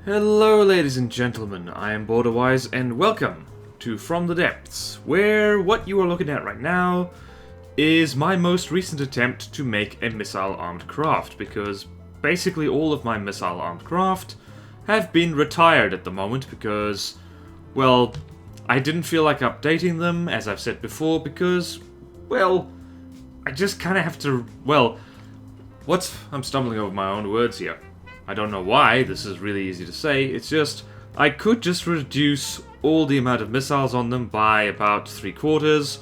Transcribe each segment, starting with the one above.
Hello ladies and gentlemen, I am BorderWise and welcome to From the Depths, where what you are looking at right now is my most recent attempt to make a missile-armed craft, because basically all of my missile-armed craft have been retired at the moment because, well, I didn't feel like updating them, as I've said before, because, well, I just kind of have to, well, I'm stumbling over my own words here. I don't know why, this is really easy to say, it's just, I could just reduce all the amount of missiles on them by about 3/4,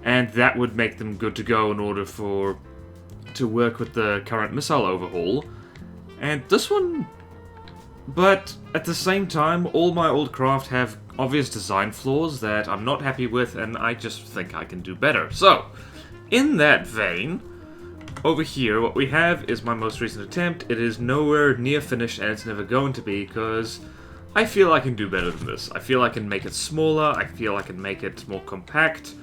and that would make them good to go in order to work with the current missile overhaul. And this one, but at the same time, all my old craft have obvious design flaws that I'm not happy with, and I just think I can do better. So, in that vein, over here, what we have is my most recent attempt. It is nowhere near finished, and it's never going to be, because I feel I can do better than this. I feel I can make it smaller, I feel I can make it more compact.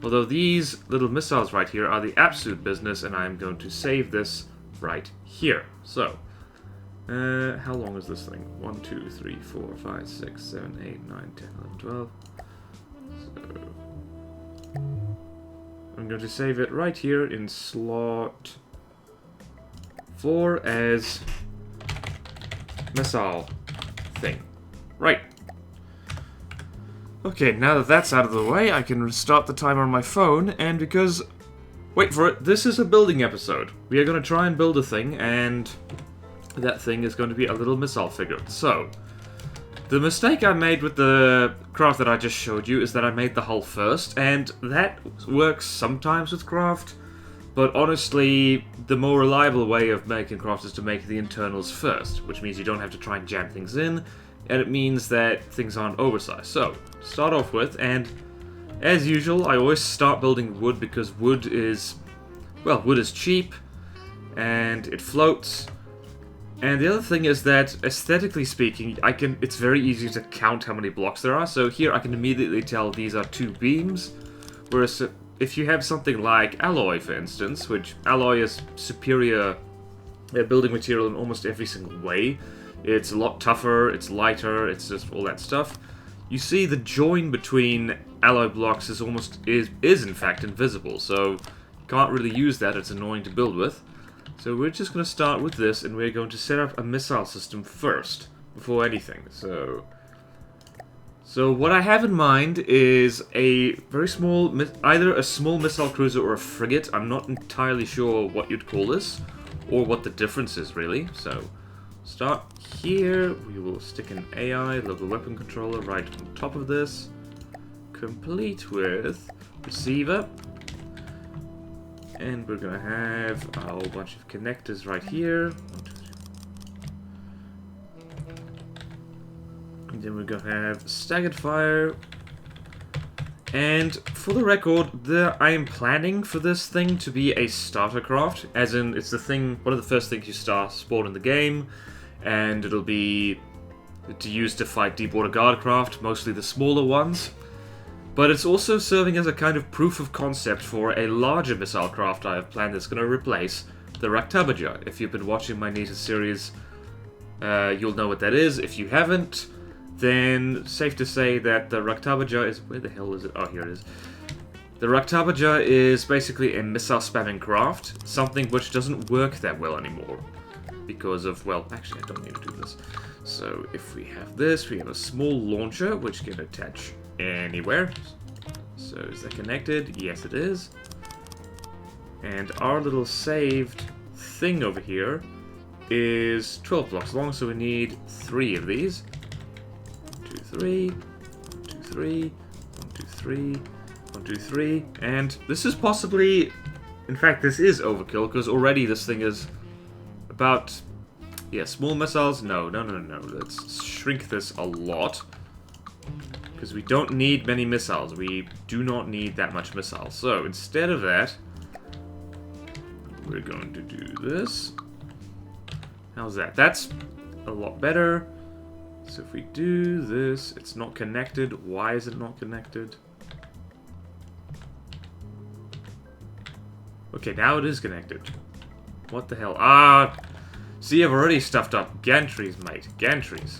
Although these little missiles right here are the absolute business, and I'm going to save this right here. So, how long is this thing? 1, 2, 3, 4, 5, 6, 7, 8, 9, 10, 11, 12. So I'm going to save it right here in slot 4 as missile thing. Right. Okay, now that that's out of the way, I can start the timer on my phone, and because... Wait for it, this is a building episode. We are going to try and build a thing, and that thing is going to be a little missile figure. So, the mistake I made with the craft that I just showed you is that I made the hull first, and that works sometimes with craft, but honestly, the more reliable way of making craft is to make the internals first, which means you don't have to try and jam things in, and it means that things aren't oversized. So, start off with, and as usual, I always start building wood because wood is cheap, and it floats. And the other thing is that, aesthetically speaking, it's very easy to count how many blocks there are. So here I can immediately tell these are 2 beams, whereas if you have something like alloy, for instance, which alloy is superior building material in almost every single way. It's a lot tougher, it's lighter, it's just all that stuff. You see the join between alloy blocks is in fact invisible, so you can't really use that, it's annoying to build with. So we're just going to start with this, and we're going to set up a missile system first, before anything. So what I have in mind is a very small, either a small missile cruiser or a frigate. I'm not entirely sure what you'd call this, or what the difference is, really. So, start here. We will stick an AI, local weapon controller, right on top of this. Complete with receiver. And we're going to have a whole bunch of connectors right here. And then we're going to have staggered fire. And for the record, I am planning for this thing to be a starter craft. As in, it's one of the first things you spawn in the game. And it'll be to use to fight deep water guard craft, mostly the smaller ones. But it's also serving as a kind of proof of concept for a larger missile craft I have planned that's going to replace the Raktabaja. If you've been watching my Nita series, you'll know what that is. If you haven't, then safe to say that the Raktabaja is... Where the hell is it? Oh, here it is. The Raktabaja is basically a missile spamming craft, something which doesn't work that well anymore. Because of, well, actually I don't need to do this. So if we have this, we have a small launcher which can attach anywhere. So is that connected? Yes, it is. And our little saved thing over here is 12 blocks long, so we need 3 of these. 1, 2, 3, 1, 2, 3, 1, 2, 3, 1, 2, 3. And this is possibly, in fact, this is overkill, because already this thing is about, yeah, small missiles. No. Let's shrink this a lot. Because we don't need many missiles. We do not need that much missiles. So, instead of that, we're going to do this. How's that? That's a lot better. So if we do this, it's not connected. Why is it not connected? Okay, now it is connected. What the hell? Ah! See, I've already stuffed up gantries, mate. Gantries.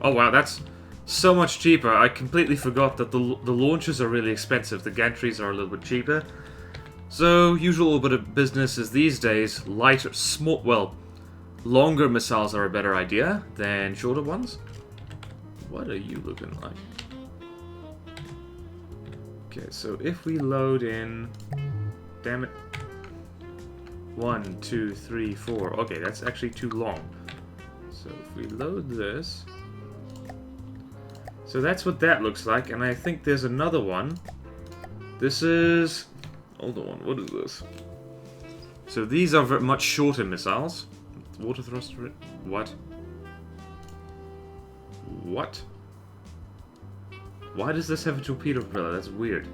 Oh wow, that's so much cheaper. I completely forgot that the launchers are really expensive. The gantries are a little bit cheaper. So, usual bit of business is these days, lighter, small, well, longer missiles are a better idea than shorter ones. What are you looking like? Okay, so if we load in... Damn it. 1, 2, 3, 4. Okay, that's actually too long. So if we load this... So that's what that looks like, and I think there's another one. This is... Hold on, what is this? So these are very much shorter missiles. Water thruster... What? What? Why does this have a torpedo propeller? That's weird.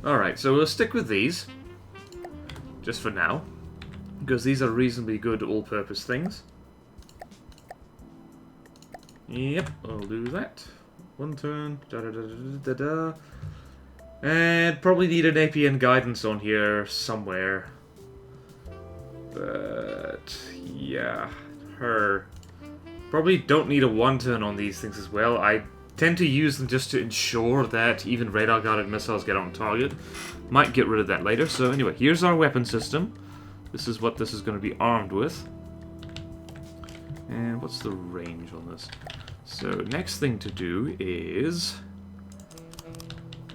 Alright, so we'll stick with these. Just for now. Because these are reasonably good all-purpose things. Yep, I'll do that. One turn. Da-da-da-da-da-da. And probably need an APN guidance on here somewhere. But... yeah. Her. Probably don't need a one turn on these things as well. I tend to use them just to ensure that even radar-guided missiles get on target. Might get rid of that later. So anyway, here's our weapon system. This is what this is going to be armed with. And what's the range on this? So next thing to do is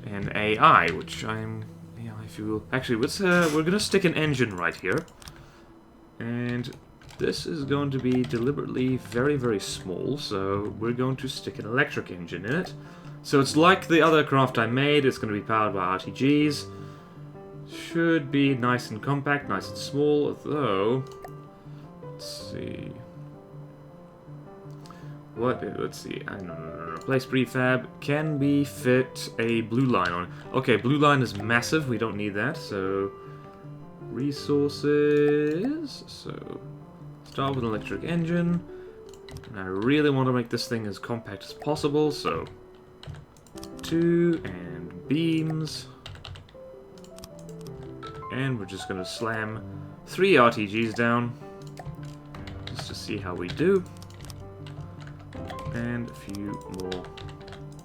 an AI, which I'm... AI fuel. Actually, we're going to stick an engine right here. And this is going to be deliberately very, very small, so we're going to stick an electric engine in it. So it's like the other craft I made, it's going to be powered by RTGs. Should be nice and compact, nice and small, though... Let's see... Let's see. No. Place prefab can be fit a blue line on. Okay, blue line is massive. We don't need that. So resources. So start with an electric engine. And I really want to make this thing as compact as possible. So 2 and beams. And we're just going to slam 3 RTGs down just to see how we do. And a few more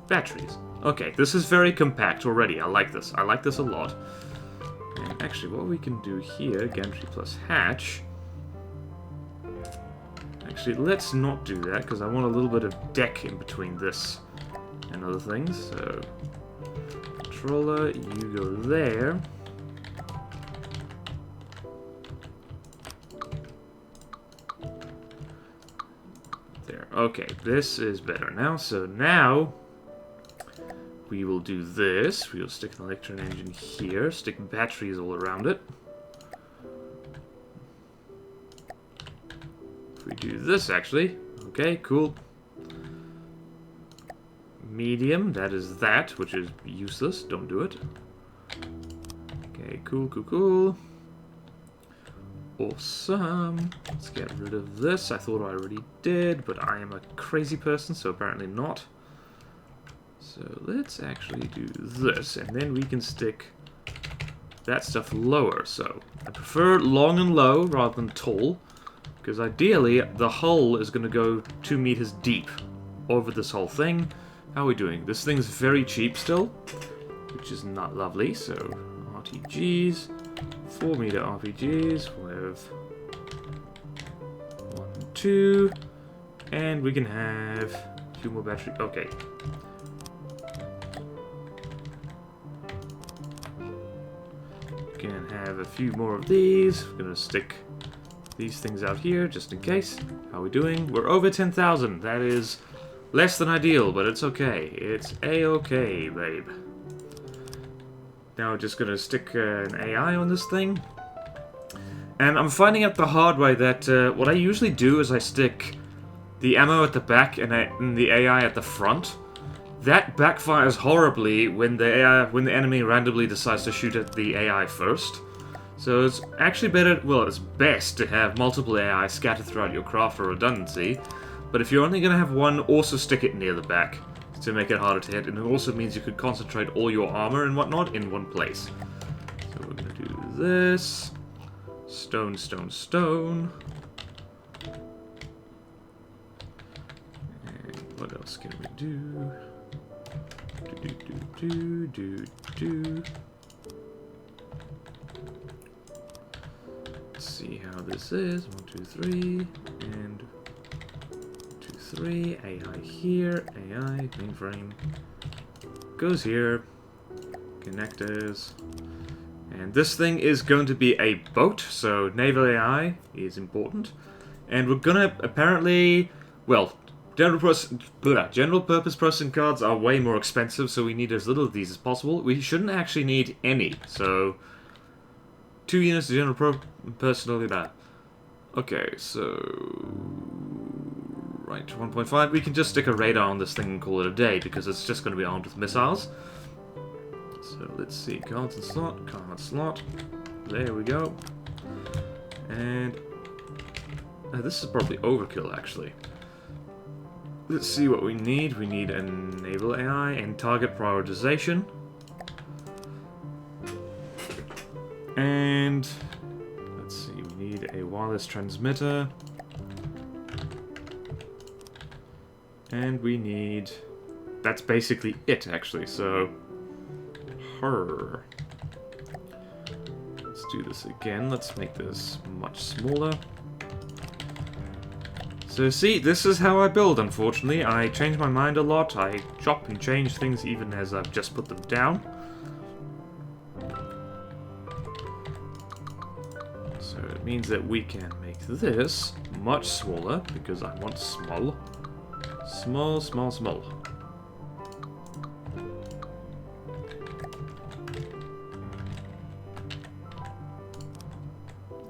batteries. Okay, this is very compact already. I like this. I like this a lot. And actually, what we can do here, gantry plus hatch. Actually, let's not do that, because I want a little bit of deck in between this and other things. So, controller, you go there. Okay, this is better now. So now we will do this. We will stick an electric engine here, stick batteries all around it. If we do this, actually. Okay, cool. Medium, that is that, which is useless. Don't do it. Okay, cool. Awesome. Let's get rid of this. I thought I already did, but I am a crazy person, so apparently not. So let's actually do this, and then we can stick that stuff lower. So I prefer long and low rather than tall, because ideally the hull is going to go 2 meters deep over this whole thing. How are we doing? This thing's very cheap still, which is not lovely. So RTGs. 4 meter RPGs with 1, 2, and we can have 2 more battery. Okay. We can have a few more of these. We're gonna stick these things out here just in case. How are we doing? We're over 10,000. That is less than ideal, but it's okay. It's a-okay, babe. Now we're just going to stick an AI on this thing. And I'm finding out the hard way that what I usually do is I stick the ammo at the back and the AI at the front. That backfires horribly when the enemy randomly decides to shoot at the AI first. So it's actually better, well, it's best to have multiple AI scattered throughout your craft for redundancy. But if you're only going to have one, also stick it near the back to make it harder to hit, and it also means you could concentrate all your armor and whatnot in one place. So we're gonna do this. Stone, stone, stone. And what else can we do? Do. Let's see how this is. 1, 2, 3, and 2, 3. AI here. AI mainframe goes here. Connectors. And this thing is going to be a boat, so naval AI is important. And we're gonna apparently, well, general purpose processing cards are way more expensive, so we need as little of these as possible. We shouldn't actually need any, so 2 units of general personally bad. Okay, so right, 1.5. We can just stick a radar on this thing and call it a day because it's just going to be armed with missiles. So let's see, cards and slot, card slot. There we go. And this is probably overkill, actually. Let's see what we need. We need a naval AI and target prioritization. And let's see, we need a wireless transmitter. And we need... That's basically it, actually, so... Let's do this again. Let's make this much smaller. So see, this is how I build, unfortunately. I change my mind a lot. I chop and change things even as I've just put them down. So it means that we can make this much smaller, because I want small. Small, small, small.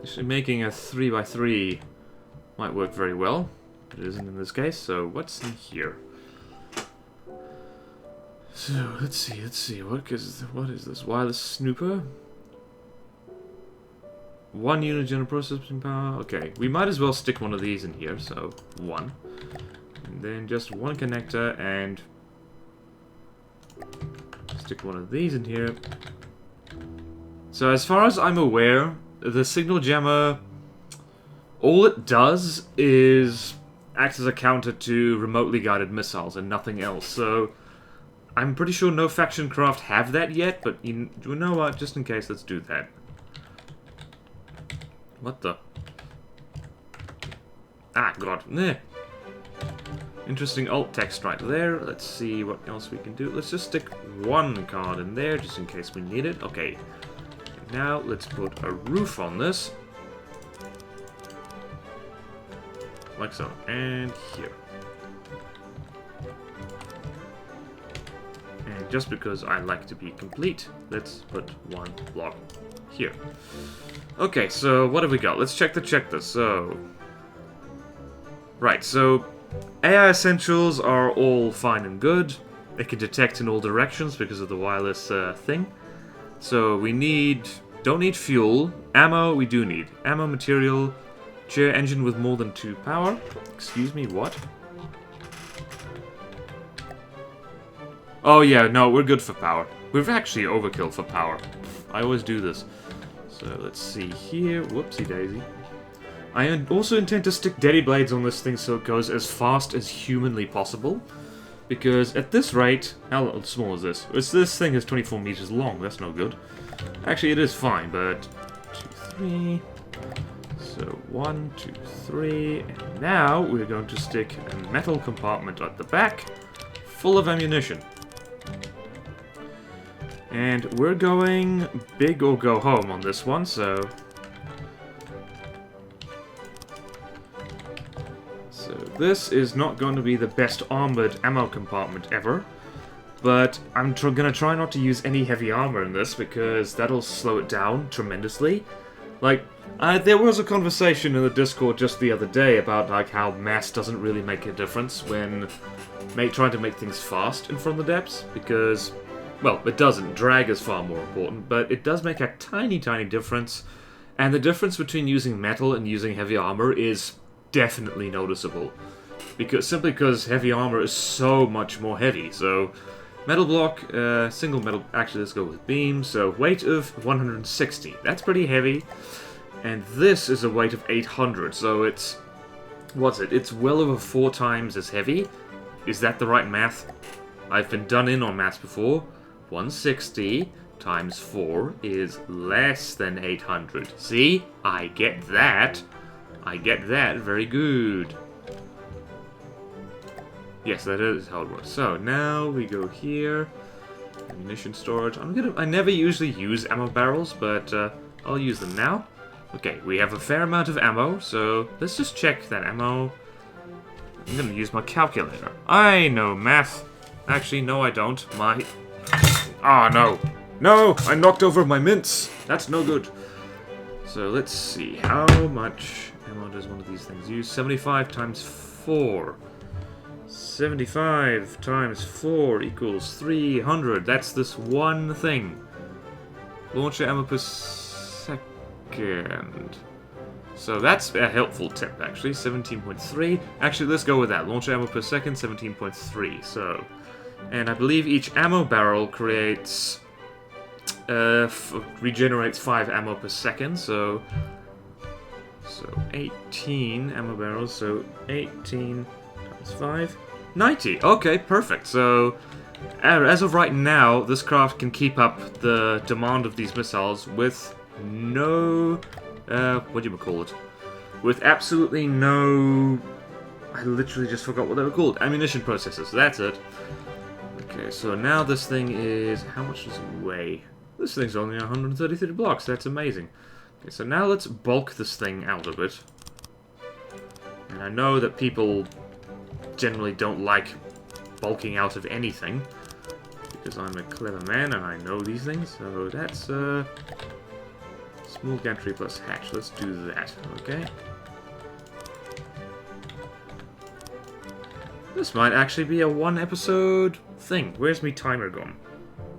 Actually, making a 3x3 might work very well. It isn't in this case, so what's in here? So, let's see, what is this? Wireless snooper? 1 unit general processing power. Okay, we might as well stick one of these in here, so 1. And then just 1 connector, and stick one of these in here. So as far as I'm aware, the signal jammer, all it does is act as a counter to remotely guided missiles and nothing else. So I'm pretty sure no faction craft have that yet, but you know what? Just in case, let's do that. What the? Ah, God. Nah. Interesting alt text right there. Let's see what else we can do. Let's just stick 1 card in there, just in case we need it. Okay. Now, let's put a roof on this. Like so. And here. And just because I like to be complete, let's put 1 block here. Okay, so what have we got? Let's check the checklist. So... Right, so... AI Essentials are all fine and good. They can detect in all directions because of the wireless thing. So we don't need fuel. Ammo, we do need. Ammo, material, chair engine with more than 2 power. Excuse me, what? Oh yeah, no, we're good for power. We've actually overkill for power. I always do this. So let's see here. Whoopsie daisy. I also intend to stick daddy blades on this thing so it goes as fast as humanly possible. Because at this rate, how small is this? This thing is 24 meters long, that's no good. Actually, it is fine, but 2, 3. So 1, 2, 3. And now we're going to stick a metal compartment at the back, full of ammunition. And we're going big or go home on this one, so... So this is not going to be the best armored ammo compartment ever, but I'm gonna try not to use any heavy armor in this because that'll slow it down tremendously. Like, there was a conversation in the Discord just the other day about like how mass doesn't really make a difference when trying to make things fast in From the Depths, because, well, it doesn't. Drag is far more important, but it does make a tiny, tiny difference, and the difference between using metal and using heavy armor is definitely noticeable, simply because heavy armor is so much more heavy. So Metal block, single metal... Actually, let's go with beam. So, weight of 160. That's pretty heavy. And this is a weight of 800. So, it's... What's it? It's well over 4 times as heavy. Is that the right math? I've been done in on maths before. 160 times 4 is less than 800. See? I get that. I get that. Very good. Yes, that is how it works. So, now we go here. Ammunition storage. I never usually use ammo barrels, but I'll use them now. Okay, we have a fair amount of ammo, so let's just check that ammo. I'm gonna use my calculator. I know math. Actually, no, I don't. Ah, no. No! I knocked over my mints! That's no good. So, let's see. How much ammo does one of these things use? 75 times 4. 75 times 4 equals 300. That's this one thing. Launcher ammo per second. So that's a helpful tip, actually. 17.3. Actually, let's go with that. Launcher ammo per second, 17.3. So, and I believe each ammo barrel creates... regenerates 5 ammo per second, so 18 ammo barrels, so 18 times 5, 90. Okay, perfect. So, as of right now, this craft can keep up the demand of these missiles with no, what do you call it? With absolutely no, I literally just forgot what they were called. Ammunition processors, that's it. Okay, so now this thing is, how much does it weigh? This thing's only 133 blocks, that's amazing. Okay, so now let's bulk this thing out a bit. And I know that people generally don't like bulking out of anything, because I'm a clever man and I know these things, so that's, small gantry plus hatch, let's do that, okay? This might actually be a 1-episode thing. Where's me timer gone?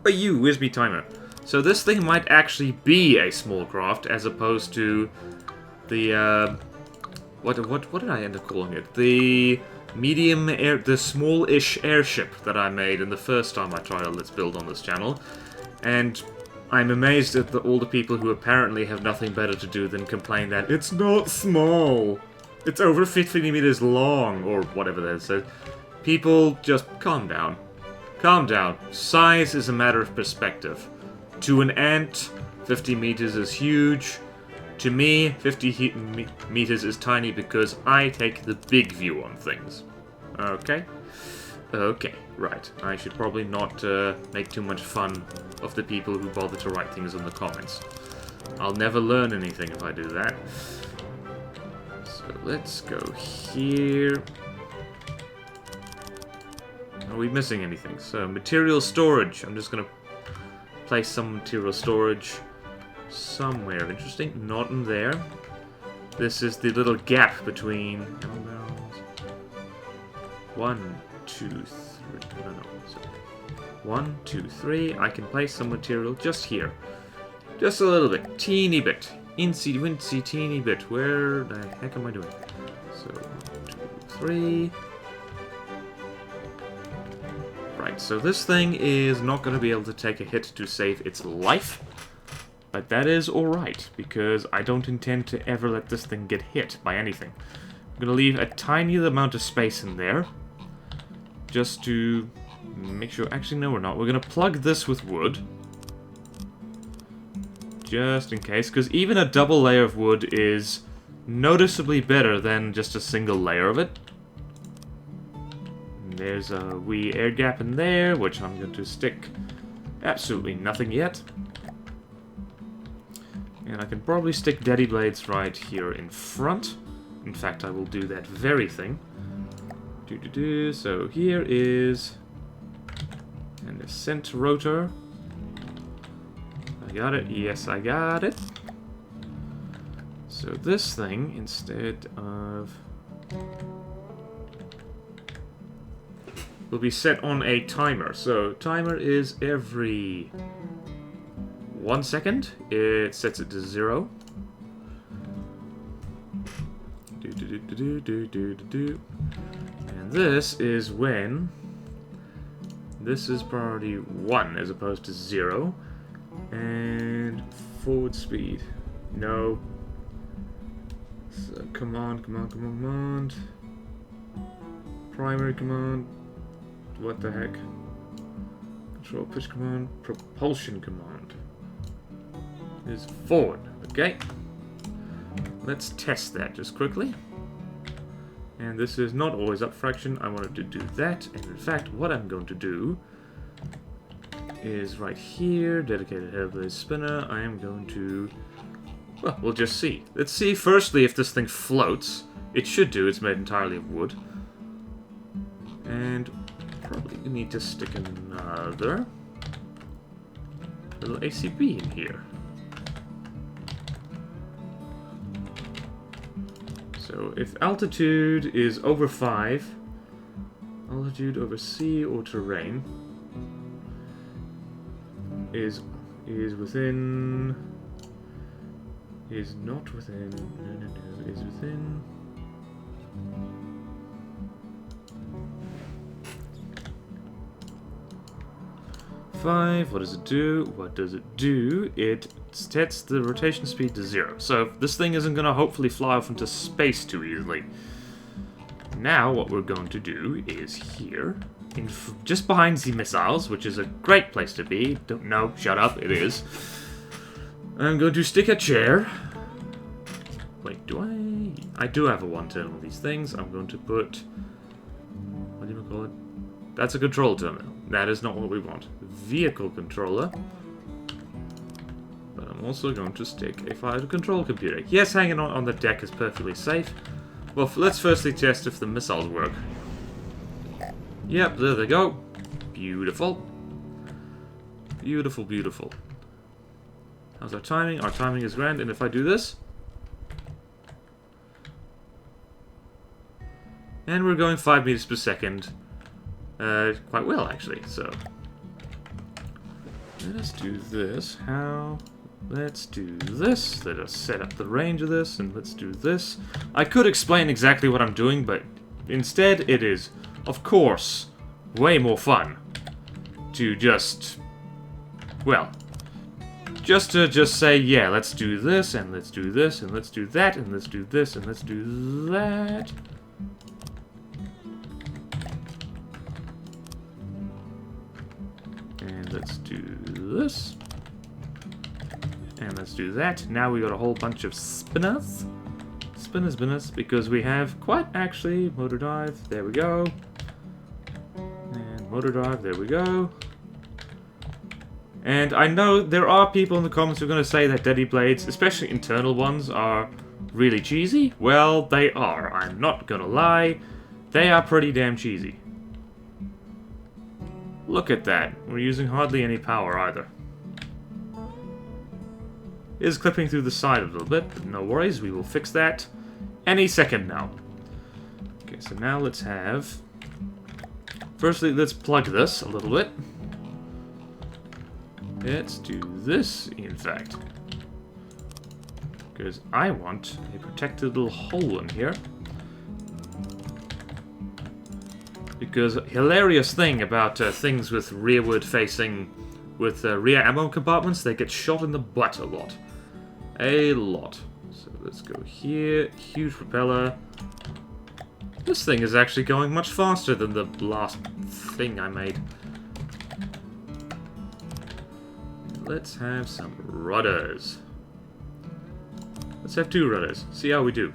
Oh, where's me timer? So this thing might actually be a small craft, as opposed to the, what did I end up calling it? The medium air, the small-ish airship that I made in the first time I tried a Let's Build on this channel. And I'm amazed at all the people who apparently have nothing better to do than complain that it's not small. It's over 50 meters long, or whatever that says. People, just calm down. Calm down. Size is a matter of perspective. To an ant, 50 meters is huge. To me, 50 meters is tiny because I take the big view on things. Okay? Okay, right. I should probably not make too much fun of the people who bother to write things in the comments. I'll never learn anything if I do that. So let's go here. Are we missing anything? So, material storage. I'm just going to place some material storage somewhere. Interesting. Not in there. This is the little gap between... 1, 2, 3... No. So 1, 2, 3. I can place some material just here. Just a little bit. Teeny bit. Incy, wincy, teeny bit. Where the heck am I doing? So, 1, 2, 3... Right, so this thing is not going to be able to take a hit to save its life. But that is alright, because I don't intend to ever let this thing get hit by anything. I'm going to leave a tiny amount of space in there. Just to make sure... Actually, no, we're not. We're going to plug this with wood. Just in case, because even a double layer of wood is noticeably better than just a single layer of it. There's a wee air gap in there, which I'm going to stick absolutely nothing yet. And I can probably stick daddy blades right here in front. In fact, I will do that very thing. So here is an ascent rotor. I got it. Yes, I got it. So this thing, instead of... will be set on a timer. So timer is every 1 second. It sets it to 0. And this is when This is priority 1 as opposed to 0. And forward speed. No. So command. Primary command. What the heck? Control pitch command. Propulsion command. Is forward. Okay. Let's test that just quickly. And this is not always up fraction. I wanted to do that. And in fact, what I'm going to do is right here, dedicated heavily spinner. I am going to... Well, we'll just see. Let's see firstly if this thing floats. It should do. It's made entirely of wood. And probably need to stick another little ACB in here. So if altitude is over 5, altitude over sea or terrain is within, is not within, no, is within, five. What does it do? What does it do? It sets the rotation speed to 0. So this thing isn't going to hopefully fly off into space too easily. Now what we're going to do is here, just behind the missiles, which is a great place to be. Don't know, shut up, it is. I'm going to stick a chair. Wait, do I? I do have a one terminal of these things. I'm going to put, what do you call it? That's a control terminal. That is not what we want. Vehicle controller. But I'm also going to stick a fighter control computer. Yes, hanging on the deck is perfectly safe. Well, let's firstly test if the missiles work. Yep, there they go. Beautiful. Beautiful, beautiful. How's our timing? Our timing is grand, and if I do this... And we're going 5 meters per second. Quite well, actually, so... Let us do this. How... Let's do this. Let us set up the range of this, and let's do this. I could explain exactly what I'm doing, but instead it is, of course, way more fun to just, well, just say, yeah, let's do this, and let's do this, and let's do that, and let's do this, and let's do that. And let's do this. And let's do that. Now we got a whole bunch of spinners. Spinners, because we have quite actually motor drive. There we go. And motor drive. There we go. And I know there are people in the comments who are going to say that Daddy Blades, especially internal ones, are really cheesy. Well, they are. I'm not going to lie. They are pretty damn cheesy. Look at that. We're using hardly any power either. It is clipping through the side a little bit, but no worries, we will fix that any second now. Okay, so now let's have... Firstly, let's plug this a little bit. Let's do this, in fact. Because I want a protected little hole in here. Because hilarious thing about things with rearward facing, with rear ammo compartments, they get shot in the butt a lot. A lot. So let's go here. Huge propeller. This thing is actually going much faster than the last thing I made. Let's have some rudders. Let's have 2 rudders. See how we do.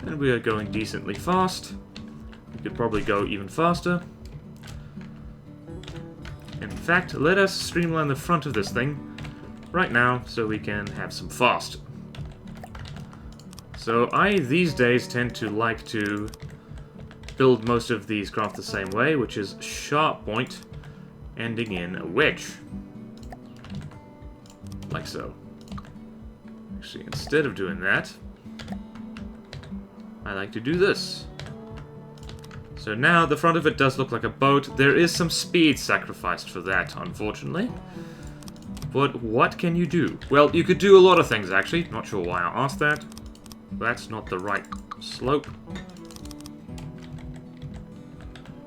And we are going decently fast. We could probably go even faster. In fact, let us streamline the front of this thing right now so we can have some fast. So I, these days, tend to like to build most of these craft the same way, which is sharp point ending in a wedge. Like so. Actually, instead of doing that, I like to do this. So now the front of it does look like a boat. There is some speed sacrificed for that, unfortunately. But what can you do? Well, you could do a lot of things, actually. Not sure why I asked that. That's not the right slope.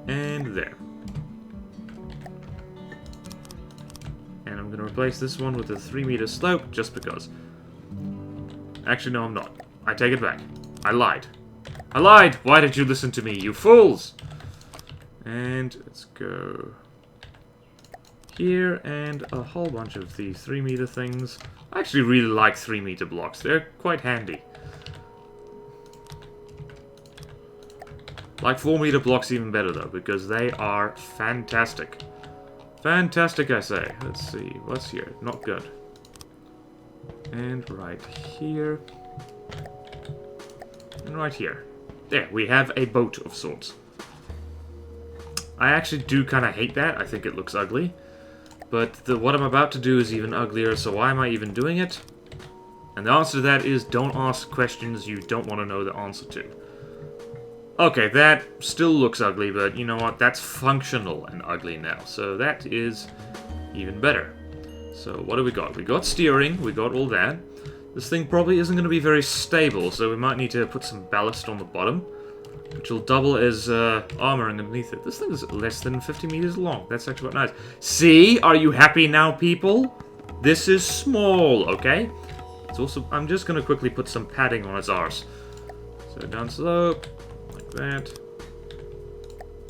And there. And I'm going to replace this one with a 3-meter slope, just because. Actually, no, I'm not. I take it back. I lied. I lied! Why did you listen to me, you fools? And let's go here, and a whole bunch of these 3-meter things. I actually really like 3-meter blocks. They're quite handy. Like 4-meter blocks even better, though, because they are fantastic. Fantastic, I say. Let's see. What's here? Not good. And right here. And right here. There, we have a boat of sorts. I actually do kind of hate that. I think it looks ugly. But what I'm about to do is even uglier, so why am I even doing it? And the answer to that is don't ask questions you don't want to know the answer to. Okay, that still looks ugly, but you know what? That's functional and ugly now, so that is even better. So what do we got? We got steering, we got all that. This thing probably isn't going to be very stable, so we might need to put some ballast on the bottom, which will double as armor underneath it. This thing is less than 50 meters long. That's actually quite nice. See? Are you happy now, people? This is small, okay? It's also... I'm just going to quickly put some padding on its arse. So down slope, like that.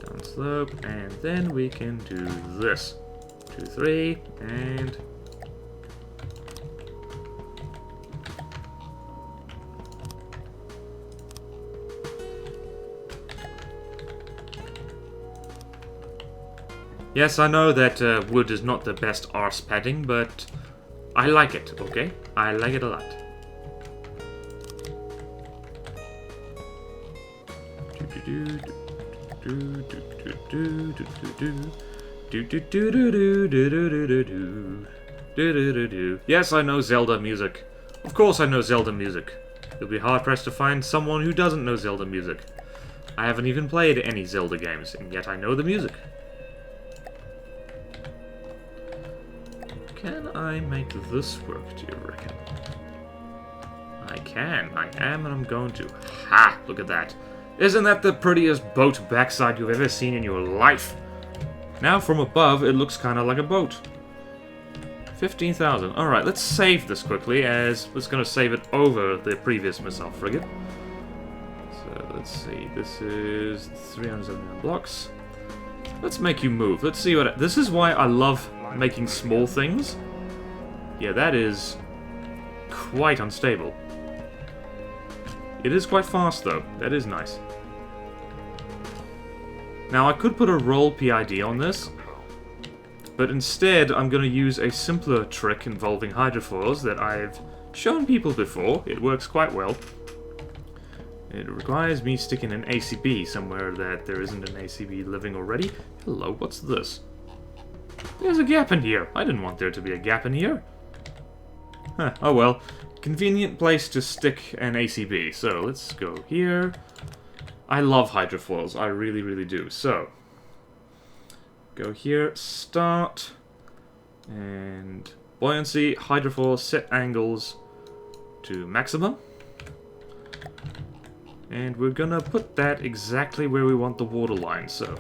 Down slope, and then we can do this. 2, 3, and... Yes, I know that wood is not the best arse padding, but I like it, okay? I like it a lot. Yes, I know Zelda music. Of course I know Zelda music. You'll be hard-pressed to find someone who doesn't know Zelda music. I haven't even played any Zelda games, and yet I know the music. Can I make this work, do you reckon? I can. I am, and I'm going to. Ha! Look at that. Isn't that the prettiest boat backside you've ever seen in your life? Now, from above, it looks kind of like a boat. 15,000. Alright, let's save this quickly, as it's going to save it over the previous missile frigate. So, let's see. This is 379 blocks. Let's make you move. Let's see what... This is why I love making small things. Yeah, that is quite unstable. It is quite fast, though. That is nice. Now, I could put a roll PID on this, but instead I'm going to use a simpler trick involving hydrofoils that I've shown people before. It works quite well. It requires me sticking an ACB somewhere that there isn't an ACB living already. Hello, what's this? There's a gap in here. I didn't want there to be a gap in here. Huh, oh well. Convenient place to stick an ACB. So, let's go here. I love hydrofoils. I really, really do. So, go here, start, and buoyancy, hydrofoil, set angles to maximum. And we're gonna put that exactly where we want the waterline, so...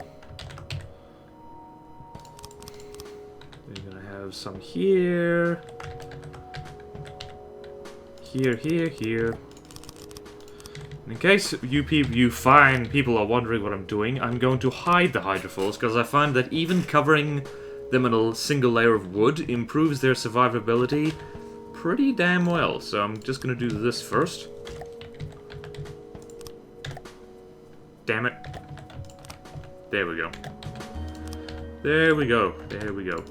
We're gonna have some here... Here, here, here. In case you fine people are wondering what I'm doing, I'm going to hide the hydrofoils, because I find that even covering them in a single layer of wood improves their survivability pretty damn well. So I'm just gonna do this first. Damn it. There we go. There we go. There we go.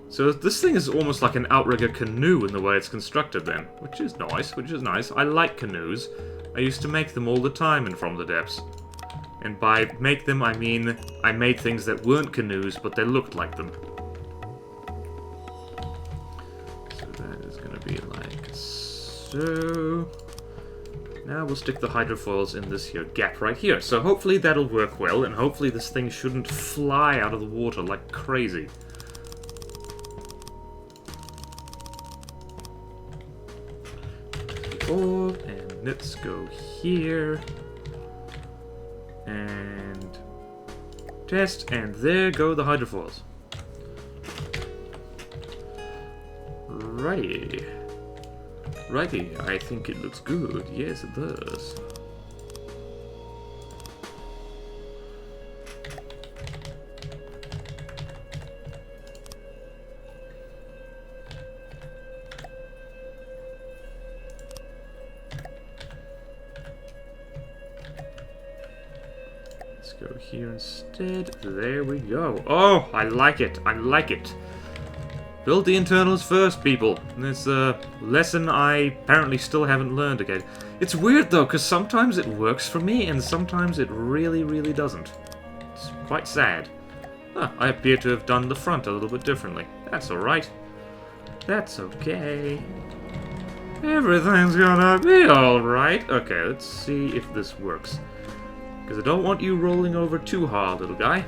So this thing is almost like an outrigger canoe in the way it's constructed then. Which is nice, which is nice. I like canoes. I used to make them all the time in From the Depths. And by make them, I mean I made things that weren't canoes, but they looked like them. So that is going to be like so... Now we'll stick the hydrofoils in this here gap right here. So hopefully that'll work well, and hopefully this thing shouldn't fly out of the water like crazy. 4, and let's go here. And test, and there go the hydrofoils. Righty. Righty, I think it looks good. Yes, it does. Let's go here instead. There we go. Oh, I like it. I like it. Build the internals first, people. This lesson I apparently still haven't learned again. It's weird, though, because sometimes it works for me, and sometimes it really, really doesn't. It's quite sad. Ah, I appear to have done the front a little bit differently. That's alright. That's okay. Everything's gonna be alright. Okay, let's see if this works. Because I don't want you rolling over too hard, little guy.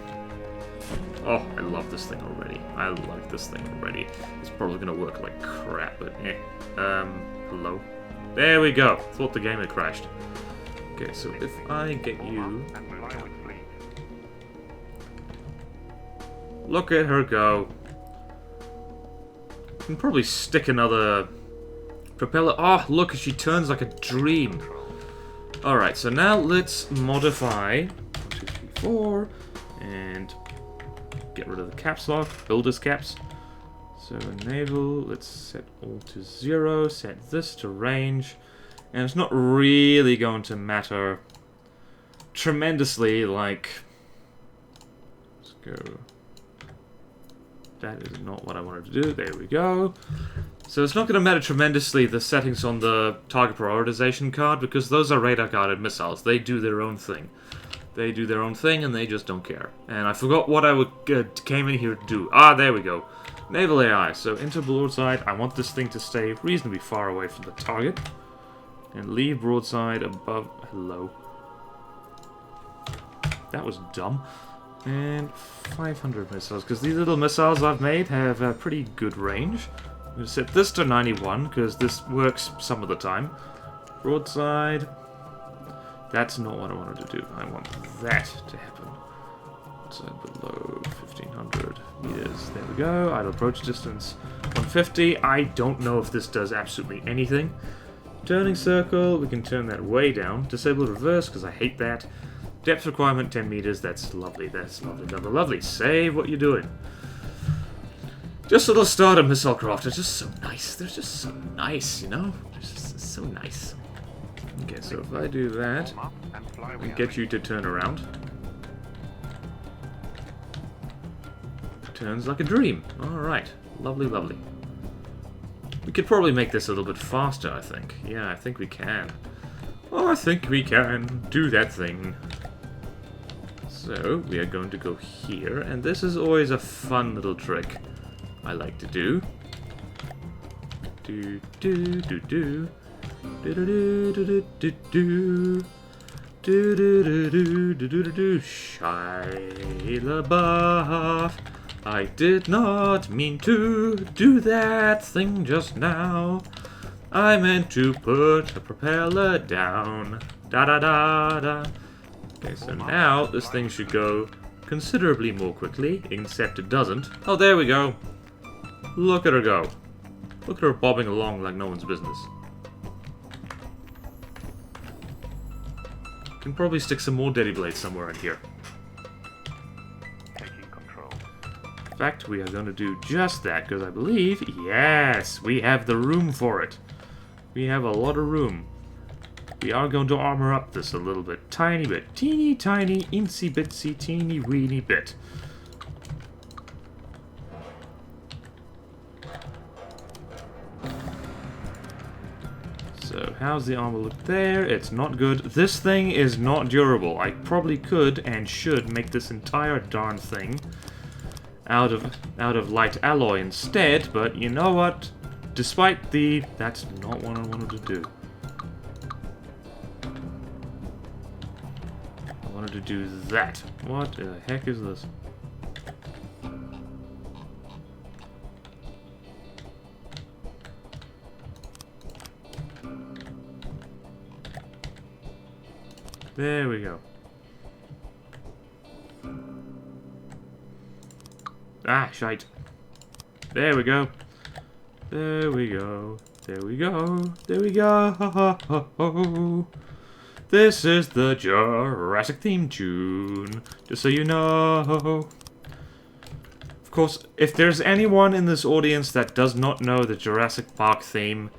Oh, I love this thing already. I like this thing already. It's probably gonna work like crap, but eh. Hello? There we go. Thought the game had crashed. Okay, so if I get you... Look at her go. Can probably stick another propeller... Oh, look, she turns like a dream. Alright, so now let's modify 1, 2, 3, 4, and get rid of the caps lock, builder's caps. So naval, let's set all to 0, set this to range, and it's not really going to matter tremendously, like, let's go, that is not what I wanted to do, there we go. So it's not going to matter tremendously the settings on the target prioritization card, because those are radar-guided missiles. They do their own thing. They do their own thing, and they just don't care. And I forgot what I came in here to do. Ah, there we go. Naval AI. So into broadside, I want this thing to stay reasonably far away from the target. And leave broadside above... Hello. That was dumb. And 500 missiles, because these little missiles I've made have a pretty good range. I'm going to set this to 91, because this works some of the time. Broadside. That's not what I wanted to do. I want that to happen. So below 1500 meters. There we go. Idle approach distance 150. I don't know if this does absolutely anything. Turning circle. We can turn that way down. Disable reverse, because I hate that. Depth requirement 10 meters. That's lovely. That's lovely, lovely, lovely. Save what you're doing. Just a little starter missile craft. They're just so nice. They're just so nice, you know? They're just so nice. Okay, so if I do that, and get you to turn around. Turns like a dream. Alright. Lovely, lovely. We could probably make this a little bit faster, I think. Yeah, I think we can. Oh, I think we can do that thing. So, we are going to go here, and this is always a fun little trick I like to do. Do do do do. Do do do do do do do do do do do do do. Shia LaBeouf, I did not mean to do that thing just now. I meant to put a propeller down. Da da da da. Okay, so now this thing should go considerably more quickly, except it doesn't. Oh, there we go. Look at her go. Look at her bobbing along like no one's business. Can probably stick some more Daddy Blades somewhere in here. Taking control. In fact, we are going to do just that, because I believe, yes, we have the room for it. We have a lot of room. We are going to armor up this a little bit. Tiny bit. Teeny tiny, insy bitsy, teeny weeny bit. So, how's the armor look there? It's not good. This thing is not durable. I probably could and should make this entire darn thing out of light alloy instead, but you know what? Despite the... That's not what I wanted to do. I wanted to do that. What the heck is this? There we go. Ah, shite. There we go. There we go. There we go. There we go. This is the Jurassic theme tune. Just so you know. Of course, if there's anyone in this audience that does not know the Jurassic Park theme,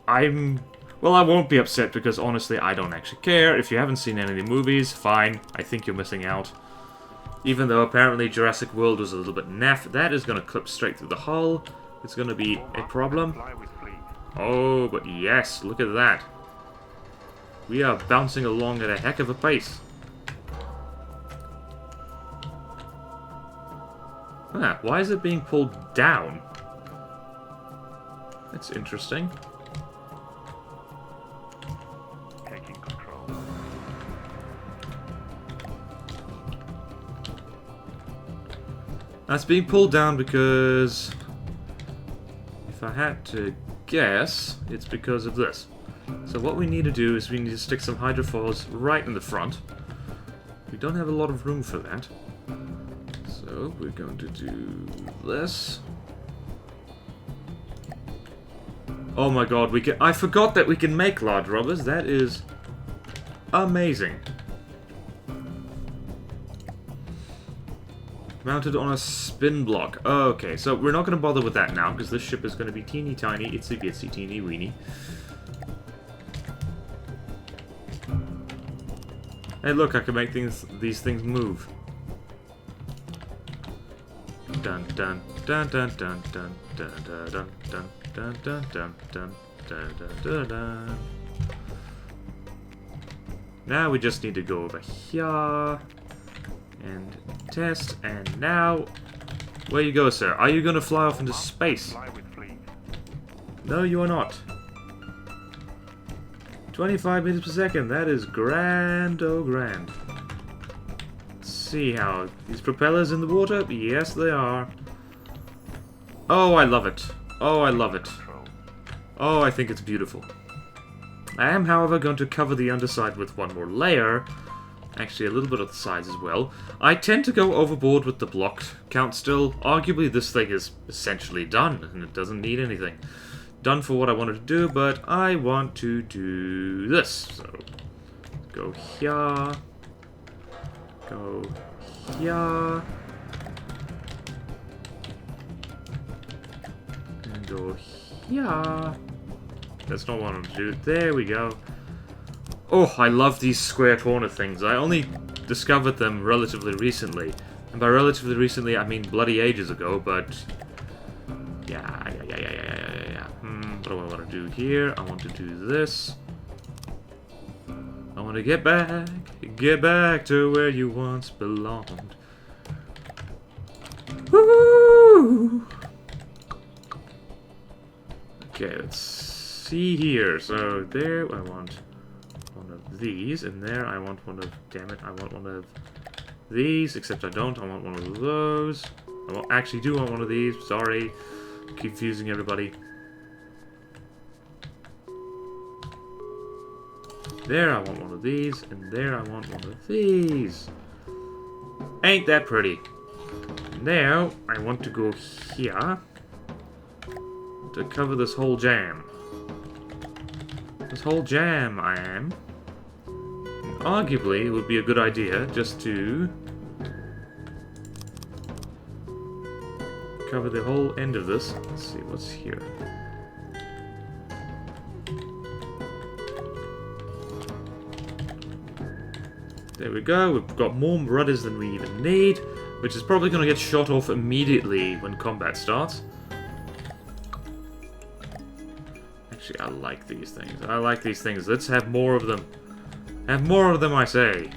well, I won't be upset because honestly, I don't actually care. If you haven't seen any of the movies, fine. I think you're missing out. Even though apparently Jurassic World was a little bit naff, that is going to clip straight through the hull. It's going to be a problem. Oh, but yes, look at that. We are bouncing along at a heck of a pace. Ah, why is it being pulled down? That's interesting. Taking control. That's being pulled down because... if I had to guess, it's because of this. So what we need to do is we need to stick some hydrofoils right in the front. We don't have a lot of room for that. So we're going to do this. Oh my god, we can... I forgot that we can make large rubbers. That is amazing. Mounted on a spin block. Okay, so we're not going to bother with that now, because this ship is going to be teeny tiny, itsy bitsy, teeny weeny. Hey look, I can make these things move. Dun dun dun dun dun dun dun dun dun dun dun dun dun dun dun dun. Now we just need to go over here and test, and now where you go, sir? Are you gonna fly off into space? No, you are not. 25 meters per second, that is grand, oh grand. Let's see how... these propellers in the water? Yes, they are. Oh, I love it. Oh, I love it. Oh, I think it's beautiful. I am, however, going to cover the underside with one more layer. Actually, a little bit of the sides as well. I tend to go overboard with the block count still. Arguably, this thing is essentially done, and it doesn't need anything. Done for what I wanted to do, but I want to do this. So, go here. Go here. And go here. That's not what I want to do. There we go. Oh, I love these square corner things. I only discovered them relatively recently. And by relatively recently, I mean bloody ages ago, but... yeah. What do I want to do here? I want to do this. I want to get back to where you once belonged. Woo! Okay, let's see here. So there, I want one of these, and there I want one of... damn it, I want one of these, except I don't. I want one of those. Actually do want one of these. Sorry. Confusing everybody. There, I want one of these, and there, I want one of these. Ain't that pretty? Now, I want to go here to cover this whole jam. This whole jam, I am. And arguably, it would be a good idea just to cover the whole end of this. Let's see what's here. There we go, we've got more rudders than we even need, which is probably going to get shot off immediately when combat starts. Actually, I like these things. I like these things. Let's have more of them. Have more of them, I say.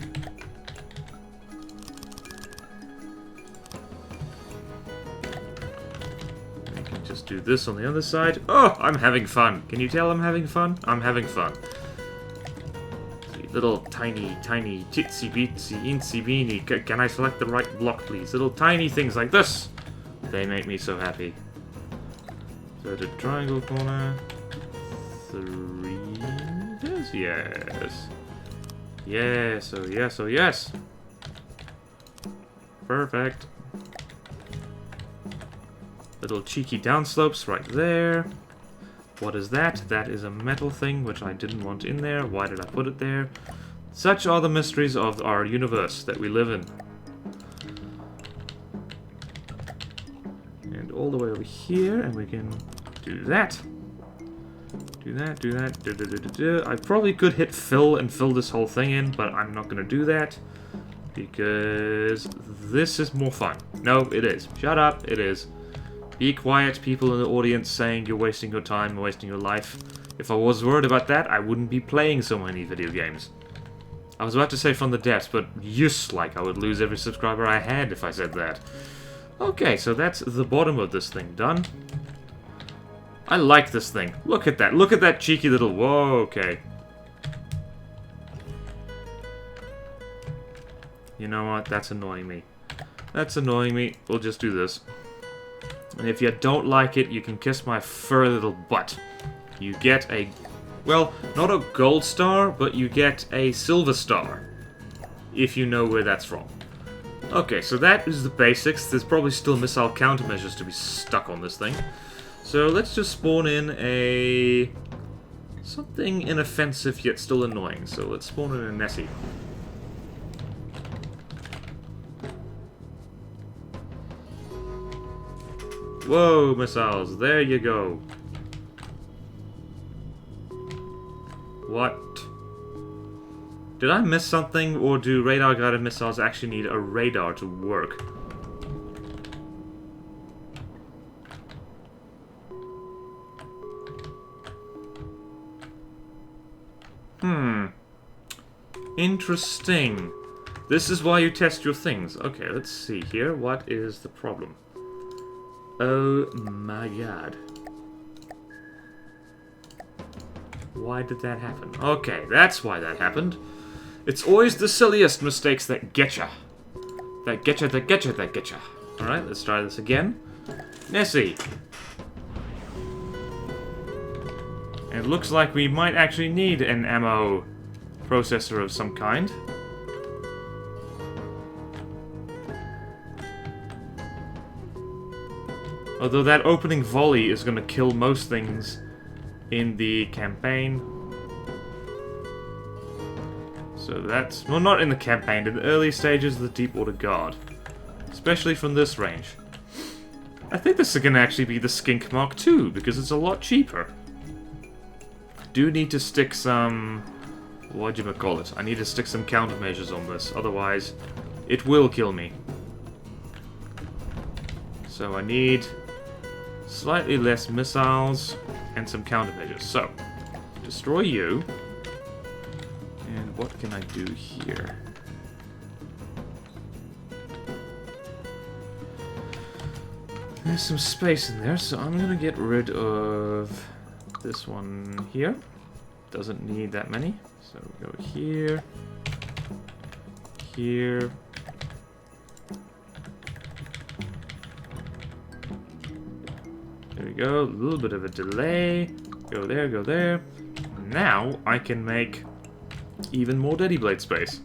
We can just do this on the other side. Oh, I'm having fun. Can you tell I'm having fun? I'm having fun. Little tiny titsy bitsy insy beanie. Can I select the right block, please? Little tiny things like this. They make me so happy. So the triangle corner. 3 meters? Yes. Yes, oh yes, oh yes. Perfect. Little cheeky downslopes right there. What is that? That is a metal thing, which I didn't want in there. Why did I put it there? Such are the mysteries of our universe that we live in. And all the way over here, and we can do that. Do that, do that, I probably could hit fill and fill this whole thing in, but I'm not gonna do that. Because this is more fun. No, it is. Shut up, it is. Be quiet, people in the audience saying you're wasting your time, wasting your life. If I was worried about that, I wouldn't be playing so many video games. I was about to say from the depths, but like I would lose every subscriber I had if I said that. Okay, so that's the bottom of this thing done. I like this thing. Look at that. Look at that cheeky little... Whoa, okay. You know what? That's annoying me. That's annoying me. We'll just do this. And if you don't like it, you can kiss my fur little butt. You get a... Well, not a gold star, but you get a silver star. If you know where that's from. Okay, so that is the basics. There's probably still missile countermeasures to be stuck on this thing. So let's just spawn in a... something inoffensive yet still annoying. So let's spawn in a Nessie. Whoa, missiles. There you go. What? Did I miss something, or do radar-guided missiles actually need a radar to work? Interesting. This is why you test your things. Okay, let's see here. What is the problem? Oh my god. Why did that happen? Okay, that's why that happened. It's always the silliest mistakes that getcha. That getcha, that getcha, that getcha. Alright, let's try this again. Nessie. And it looks like we might actually need an ammo processor of some kind. Although that opening volley is going to kill most things in the campaign. So that's... well, not in the campaign, in the early stages of the Deepwater Guard. Especially from this range. I think this is going to actually be the Skink Mark II, because it's a lot cheaper. Do need to stick some... whatchamacallit? I need to stick some countermeasures on this, otherwise it will kill me. So I need slightly less missiles and some countermeasures. So, destroy you. And what can I do here? There's some space in there, so I'm gonna get rid of this one here. Doesn't need that many. So we go here, here. There we go, a little bit of a delay. Go there, go there. Now I can make even more Daddy Blade space.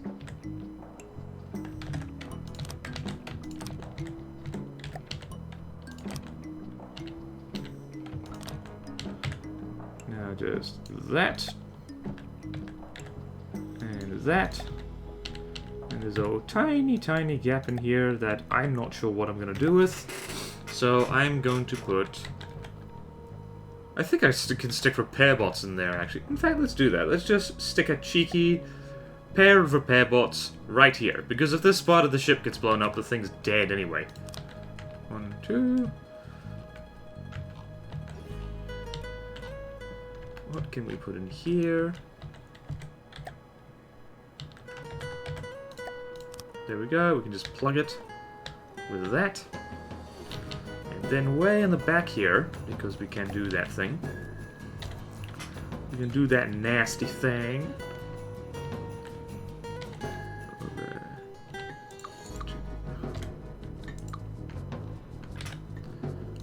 Now just that. And that. And there's a tiny, tiny gap in here that I'm not sure what I'm going to do with. So I'm going to put... I think I can stick repair bots in there, actually. In fact, let's do that. Let's just stick a cheeky pair of repair bots right here. Because if this part of the ship gets blown up, the thing's dead anyway. 1, 2... What can we put in here? There we go, we can just plug it with that. And then way in the back here, because we can do that thing, we can do that nasty thing.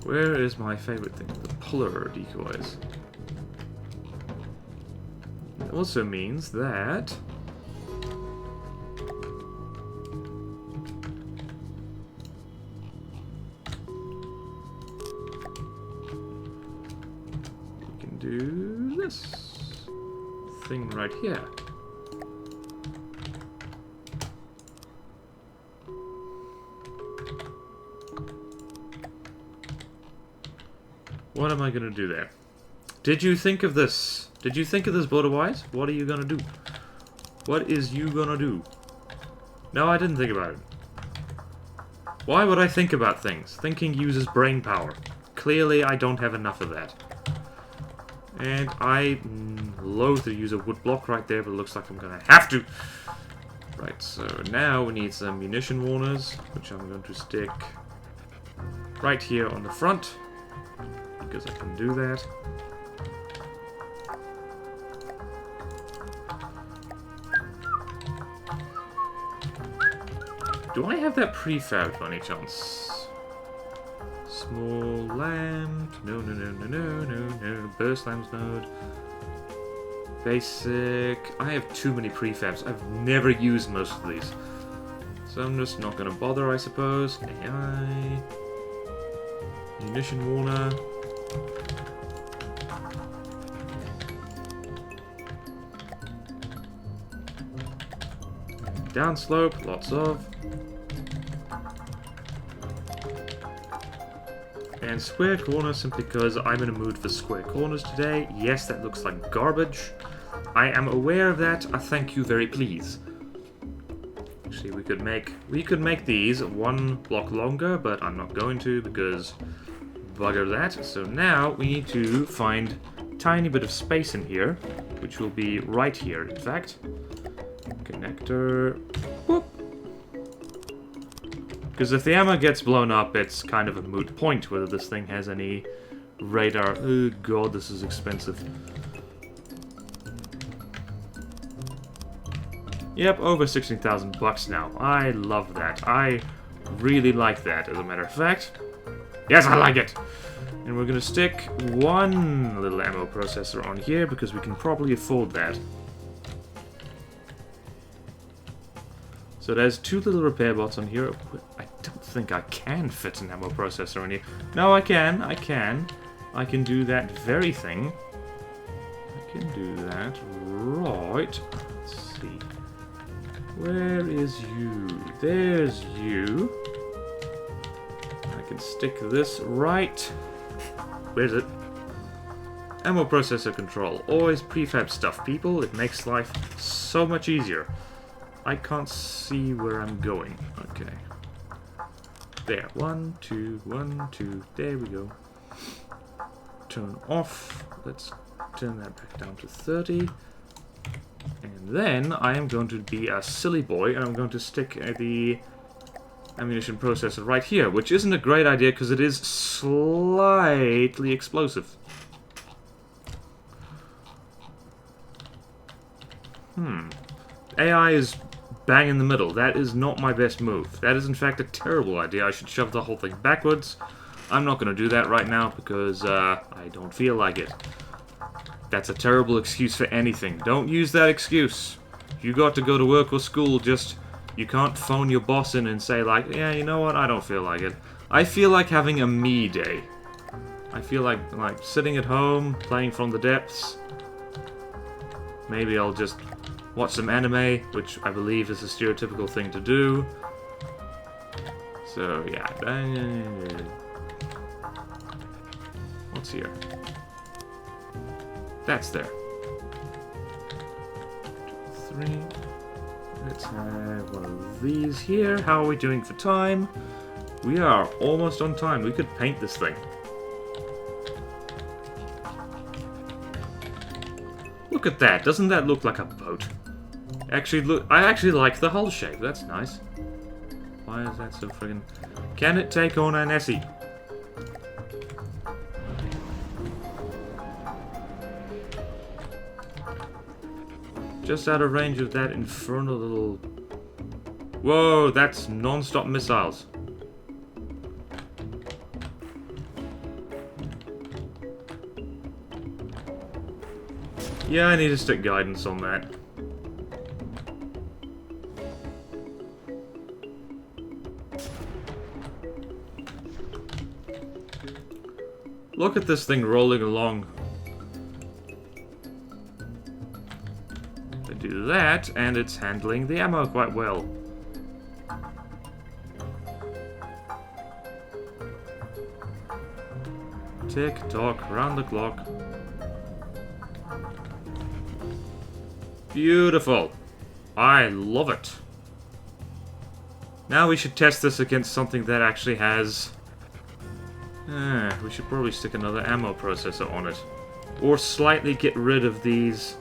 Where is my favorite thing? The polar decoys. It also means that do this thing right here. What am I gonna do there? Did you think of this? Did you think of this, BorderWise? What are you gonna do? What is you gonna do? No, I didn't think about it. Why would I think about things? Thinking uses brain power. Clearly, I don't have enough of that. And I loathe to use a wood block right there, but it looks like I'm gonna have to. Right, so now we need some munition warners, which I'm going to stick right here on the front, because I can do that. Do I have that prefab by any chance? Small lamp. No, no, no, no, no, no, no. Burst lamps mode. Basic. I have too many prefabs. I've never used most of these. So I'm just not going to bother, I suppose. AI. Munition warner. Downslope. Lots of. And square corners simply because I'm in a mood for square corners today. Yes, that looks like garbage. I am aware of that. I thank you very please. Actually, we could make these one block longer, but I'm not going to because bugger that. So now we need to find a tiny bit of space in here, which will be right here, in fact. Connector. Whoop. Because if the ammo gets blown up, it's kind of a moot point whether this thing has any radar. Oh god, this is expensive. Yep, over 16,000 bucks now. I love that. I really like that, as a matter of fact. Yes, I like it! And we're gonna stick one little ammo processor on here because we can probably afford that. So there's two little repair bots on here. I don't think I can fit an ammo processor in here. No, I can. I can. I can do that very thing. I can do that. Right. Let's see. Where is you? There's you. I can stick this right. Where's it? Ammo processor control. Always prefab stuff, people. It makes life so much easier. I can't see where I'm going. Okay. There. 1, 2, 1, 2. There we go. Turn off. Let's turn that back down to 30. And then I am going to be a silly boy and I'm going to stick the ammunition processor right here, which isn't a great idea because it is slightly explosive. AI is bang in the middle. That is not my best move. That is in fact a terrible idea. I should shove the whole thing backwards. I'm not going to do that right now because I don't feel like it. That's a terrible excuse for anything. Don't use that excuse. You got to go to work or school, just... You can't phone your boss in and say like, yeah, you know what, I don't feel like it. I feel like having a me day. I feel like sitting at home, playing From the Depths. Maybe I'll just watch some anime, which I believe is a stereotypical thing to do. So, yeah. What's here? That's there. 2, 3. Let's have one of these here. How are we doing for time? We are almost on time. We could paint this thing. Look at that. Doesn't that look like a boat? Actually, look. I actually like the hull shape. That's nice. Why is that so friggin'... Can it take on an Essie? Just out of range of that infernal little... Whoa, that's non-stop missiles. Yeah, I need to stick guidance on that. Look at this thing rolling along. that, and it's handling the ammo quite well. Tick-tock, round the clock. Beautiful. I love it. Now we should test this against something that actually has... we should probably stick another ammo processor on it. Or slightly get rid of these...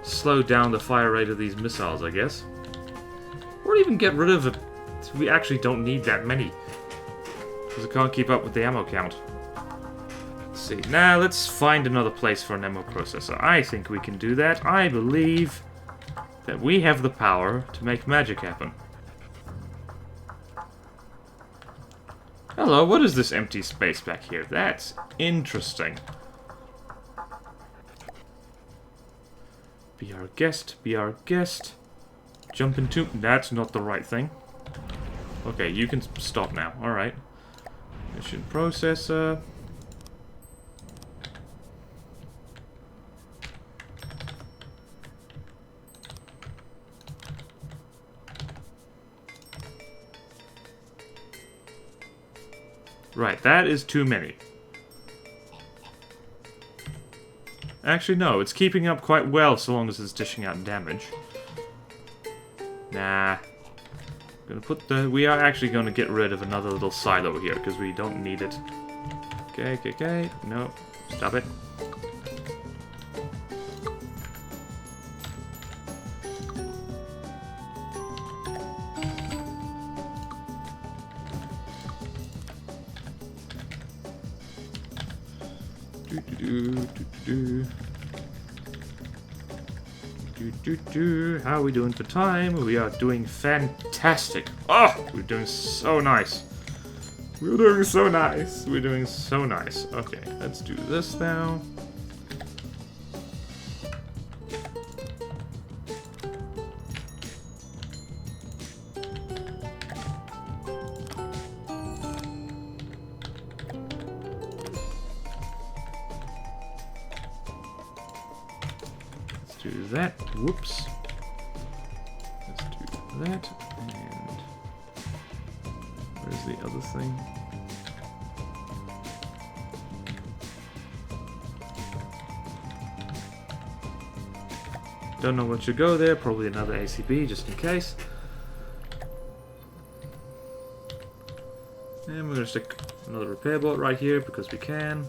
Slow down the fire rate of these missiles, I guess. Or even get rid of it. We actually don't need that many. Because it can't keep up with the ammo count. Let's see. Now let's find another place for an ammo processor. I think we can do that. I believe that we have the power to make magic happen. Hello, what is this empty space back here? That's interesting. Be our guest, be our guest. Jump into... That's not the right thing. Okay, you can stop now. Alright. Mission processor. Right, that is too many. Actually, no, it's keeping up quite well so long as it's dishing out damage. Nah. Gonna put the... We are actually gonna get rid of another little silo here, because we don't need it. Okay. No. Stop it. How are we doing for time? We are doing fantastic. Oh, we're doing so nice. We're doing so nice. We're doing so nice. Okay, let's do this now. Do that. Whoops. Let's do that. And where's the other thing? Don't know what should go there. Probably another ACB just in case. And we're gonna stick another repair bolt right here because we can.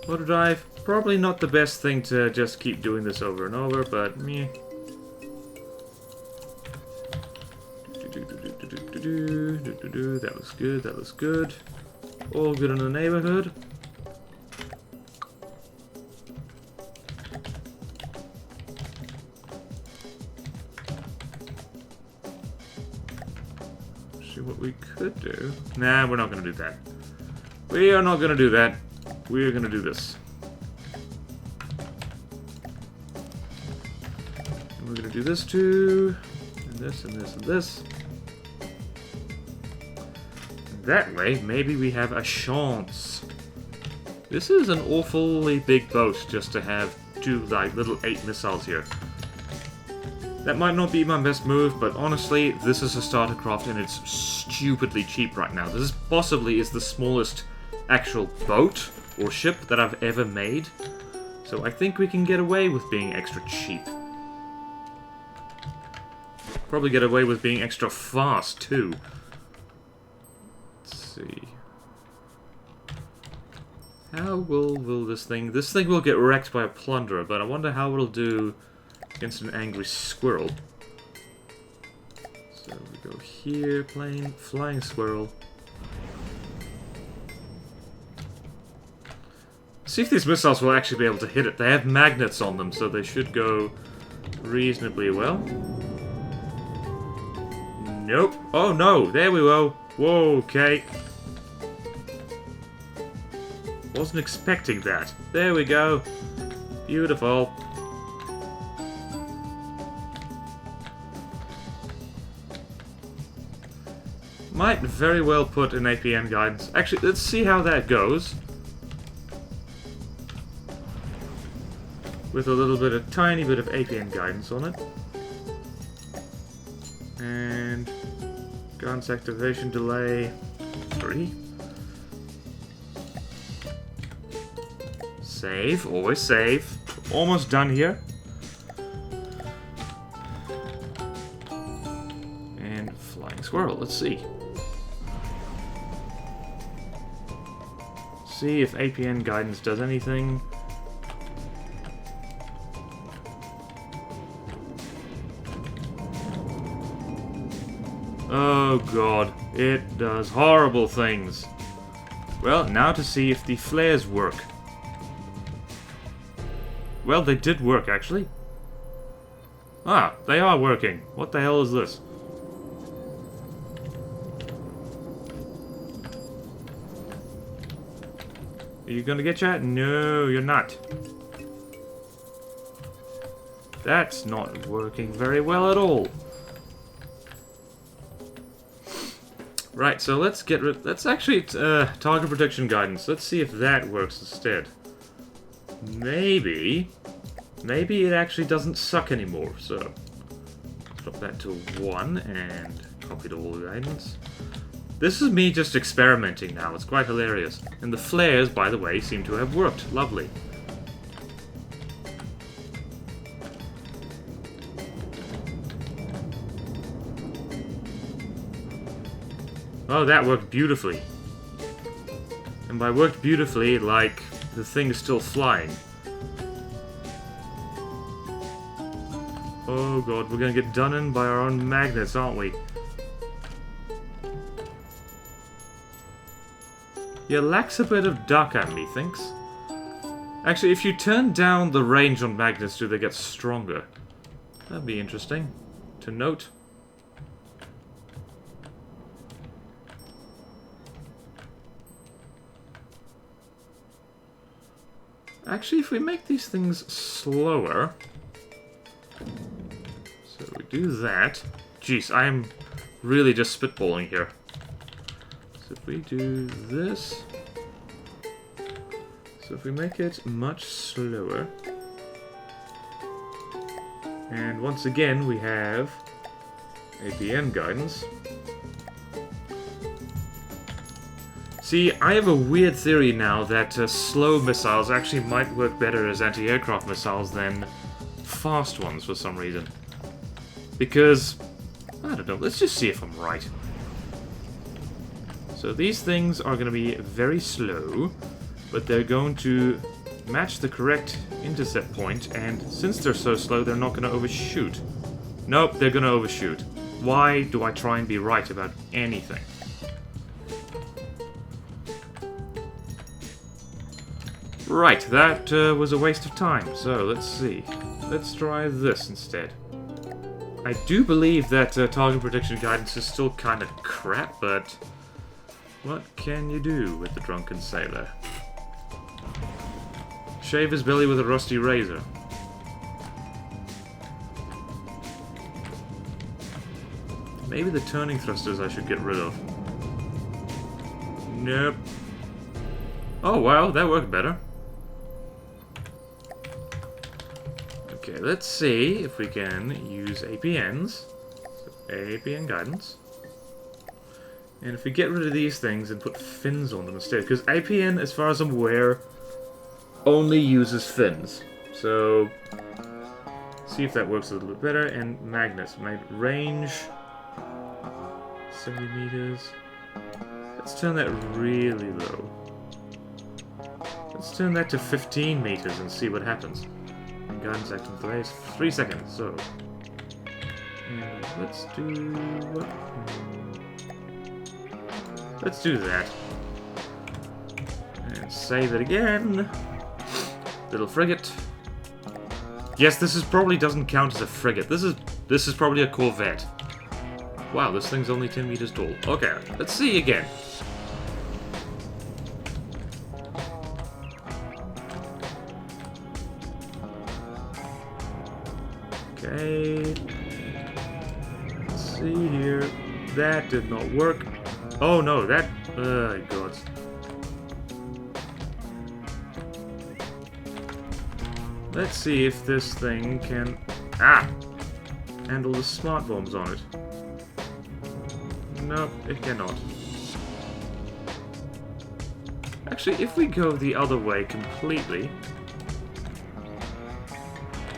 Motor drive. Probably not the best thing to just keep doing this over and over, but meh. That looks good, that looks good. All good in the neighborhood. See what we could do. Nah, we're not gonna do that. We are not gonna do that. We're gonna do this. And we're gonna do this too. And this and this and this. And that way, maybe we have a chance. This is an awfully big boat just to have two, like, little 8 missiles here. That might not be my best move, but honestly, this is a starter craft and it's stupidly cheap right now. This possibly is the smallest actual boat or ship that I've ever made. So I think we can get away with being extra cheap. Probably get away with being extra fast too. Let's see. How will this thing... This thing will get wrecked by a plunderer, but I wonder how it'll do against an angry squirrel. So we go here, plane, flying squirrel. See if these missiles will actually be able to hit it. They have magnets on them, so they should go reasonably well. Nope. Oh no, there we go. Whoa, okay. Wasn't expecting that. There we go. Beautiful. Might very well put an APM guidance. Actually, let's see how that goes. with a tiny bit of APN guidance on it. And guns activation delay 3. Save, always save. Almost done here. And flying squirrel, let's see. See if APN guidance does anything. Oh god, it does horrible things. Well, now to see if the flares work. Well, they did work, actually. Ah, they are working. What the hell is this? Are you gonna get that? No, you're not. That's not working very well at all. Right, so let's actually target protection guidance. Let's see if that works instead. Maybe it actually doesn't suck anymore. So drop that to 1 and copy to all guidance. This is me just experimenting now. It's quite hilarious. And the flares, by the way, seem to have worked. Lovely. Oh, that worked beautifully. And by worked beautifully, like, the thing is still flying. Oh god, we're gonna get done in by our own magnets, aren't we? Yeah, lacks a bit of ducker, methinks. Actually, if you turn down the range on magnets, do they get stronger? That'd be interesting to note. Actually, if we make these things slower... So we do that... Jeez, I am really just spitballing here. So if we do this... So if we make it much slower... And once again, we have APN guidance. See, I have a weird theory now that slow missiles actually might work better as anti-aircraft missiles than fast ones for some reason. Because, I don't know, let's just see if I'm right. So these things are going to be very slow, but they're going to match the correct intercept point, and since they're so slow, they're not going to overshoot. Nope, they're going to overshoot. Why do I try and be right about anything? Right, that was a waste of time, so let's see. Let's try this instead. I do believe that target protection guidance is still kind of crap, but what can you do with the drunken sailor? Shave his belly with a rusty razor. Maybe the turning thrusters I should get rid of. Nope. Oh wow, that worked better. Okay, let's see if we can use APNs. So APN guidance. And if we get rid of these things and put fins on them instead, because APN, as far as I'm aware, only uses fins. So, see if that works a little bit better. And magnets, range 70 meters. Let's turn that really low. Let's turn that to 15 meters and see what happens. And guidance active delays 3 seconds. So, and let's do what? Let's do that. And save it again. Little frigate. Yes, this is probably doesn't count as a frigate. This is probably a corvette. Wow, this thing's only 10 meters tall. Okay, let's see again. Okay. Let's see here. That did not work. Oh no, that... Oh god. Let's see if this thing can... Ah! Handle the smart bombs on it. No, it cannot. Actually, if we go the other way completely...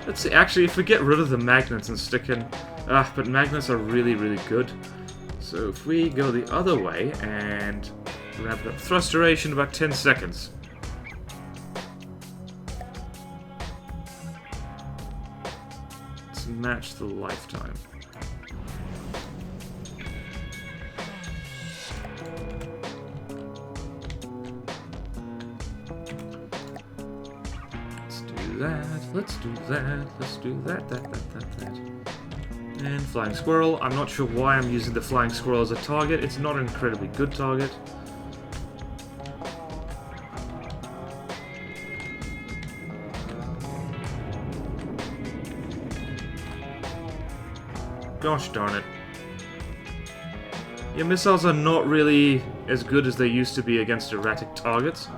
Let's see, actually, if we get rid of the magnets and stick in... Ah, but magnets are really, really good. So if we go the other way and ramp up thrust duration about 10 seconds. Let's match the lifetime. Let's do that, let's do that, that. And flying squirrel. I'm not sure why I'm using the flying squirrel as a target. It's not an incredibly good target. Gosh darn it. Your missiles are not really as good as they used to be against erratic targets.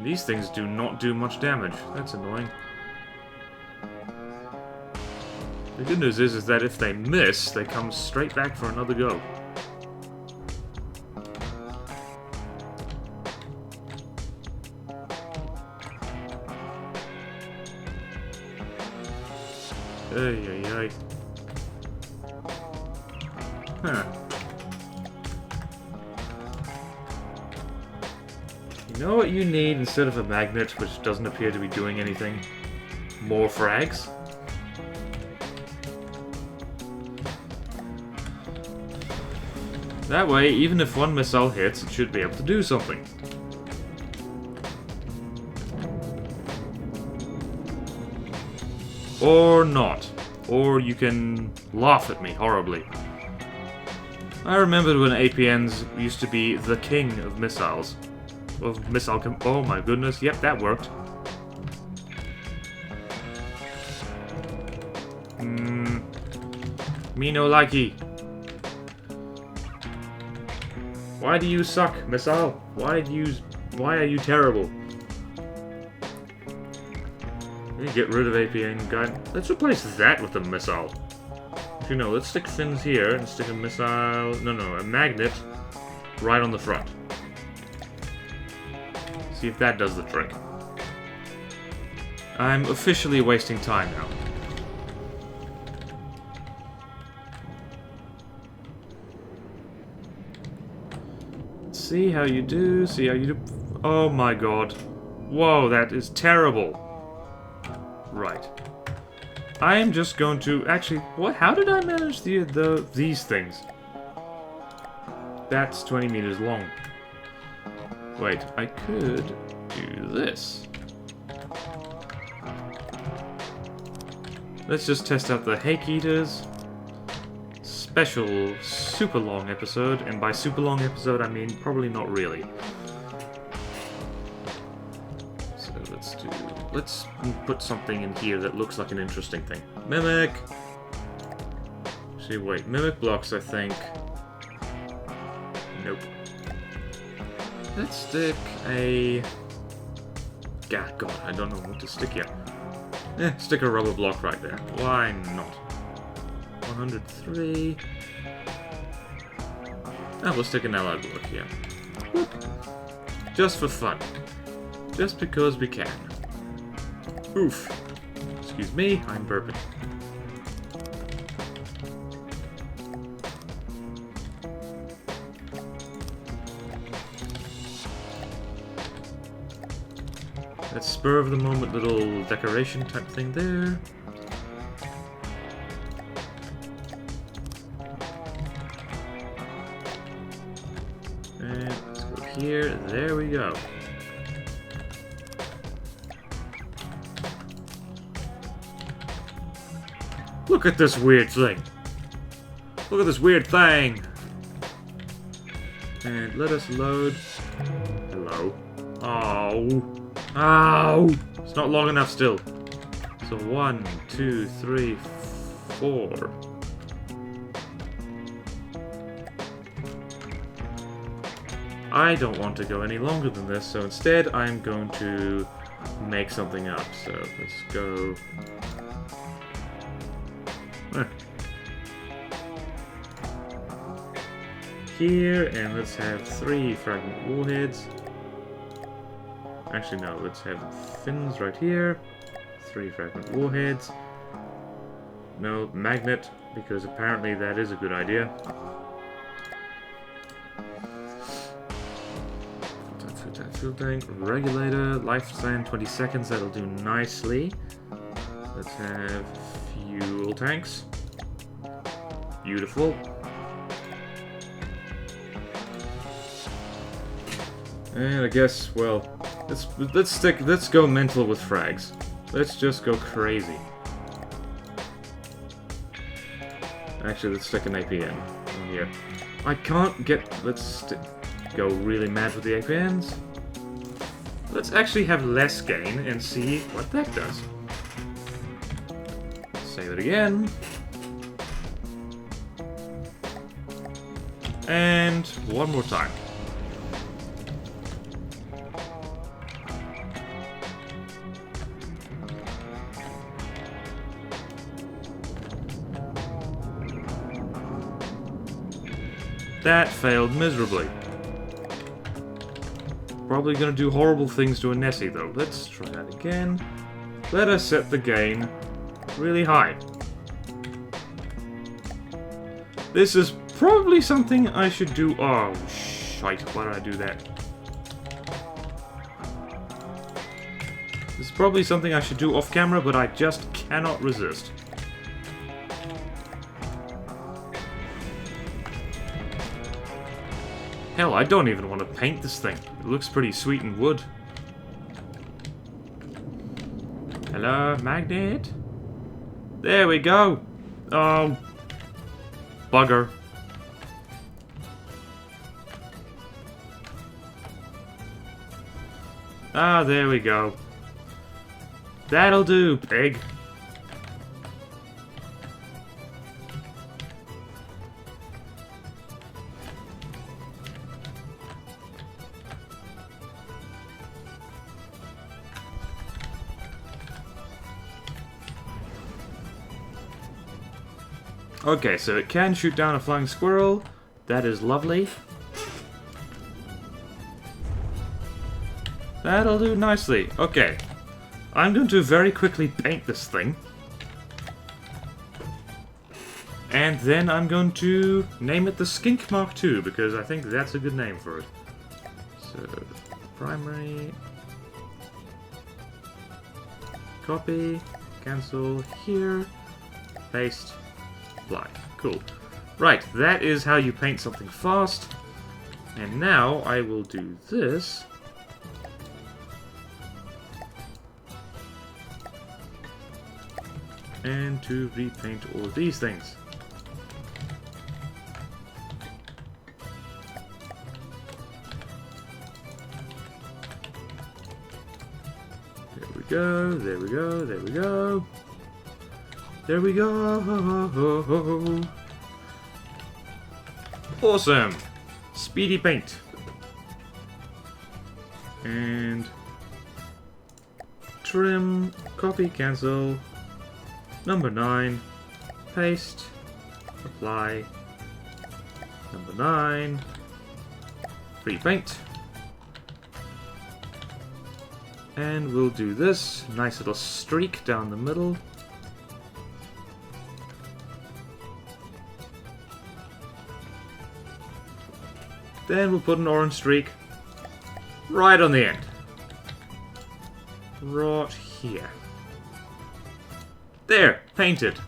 These things do not do much damage. That's annoying. The good news is that if they miss, they come straight back for another go. Ay. Huh. You know what you need instead of a magnet, which doesn't appear to be doing anything? More frags? That way, even if one missile hits, it should be able to do something. Or not. Or you can laugh at me horribly. I remembered when APNs used to be the king of missiles. Of missile oh my goodness, yep, that worked. Me no likey. Why do you suck, missile? Why are you terrible? Let me get rid of APN guide. Let's replace that with a missile. Actually, no, let's stick fins here and stick a missile. No, a magnet right on the front. See if that does the trick. I'm officially wasting time now. See how you do, see how you do. Oh my god. Whoa, that is terrible. Right. I am just going to... Actually, what? How did I manage these things? That's 20 meters long. Wait, I could do this. Let's just test out the Hake Eaters. Special, super long episode, and by super long episode I mean probably not really. So let's put something in here that looks like an interesting thing. Mimic! Actually, wait, Mimic blocks, I think. Nope. Let's stick a... God, I don't know what to stick here. Stick a rubber block right there. Why not? 103. Ah, we'll stick an allied block here. Whoop. Just for fun. Just because we can. Oof. Excuse me, I'm burping. That spur of the moment little decoration type thing there. And let's go here. There we go. Look at this weird thing. Look at this weird thing. And let us load. Hello. Oh. Ow! It's not long enough still. So 1, 2, 3, 4. I don't want to go any longer than this, so instead I'm going to make something up. So let's go... here, and let's have 3 fragment warheads. Actually, no, let's have fins right here. 3 fragment warheads. No, magnet, because apparently that is a good idea. Fuel tank, regulator, lifespan 20 seconds, that'll do nicely. Let's have fuel tanks. Beautiful. And I guess, well, let's go mental with frags. Let's just go crazy. Actually, let's stick an APN on here. I can't get... let's go really mad with the APNs. Let's actually have less gain and see what that does. Save it again. And one more time. That failed miserably. Probably gonna do horrible things to a Nessie though. Let's try that again. Let us set the gain really high. This is probably something I should do. Oh, shite. Why did I do that? This is probably something I should do off camera, but I just cannot resist. Hell, I don't even want to paint this thing. It looks pretty sweet in wood. Hello, magnet? There we go. Oh, bugger. Ah, there we go. That'll do, pig. Okay, so it can shoot down a flying squirrel. That is lovely. That'll do nicely. Okay. I'm going to very quickly paint this thing. And then I'm going to name it the Skink Mark II, because I think that's a good name for it. So, primary... copy, cancel here, paste, apply. Cool. Right, that is how you paint something fast. And now I will do this. And to repaint all of these things. There we go, there we go, there we go. There we go. Awesome. Speedy paint. And trim, copy, cancel. Number 9, paste, apply, number 9, repaint, and we'll do this, nice little streak down the middle, then we'll put an orange streak right on the end, right here. There, painted.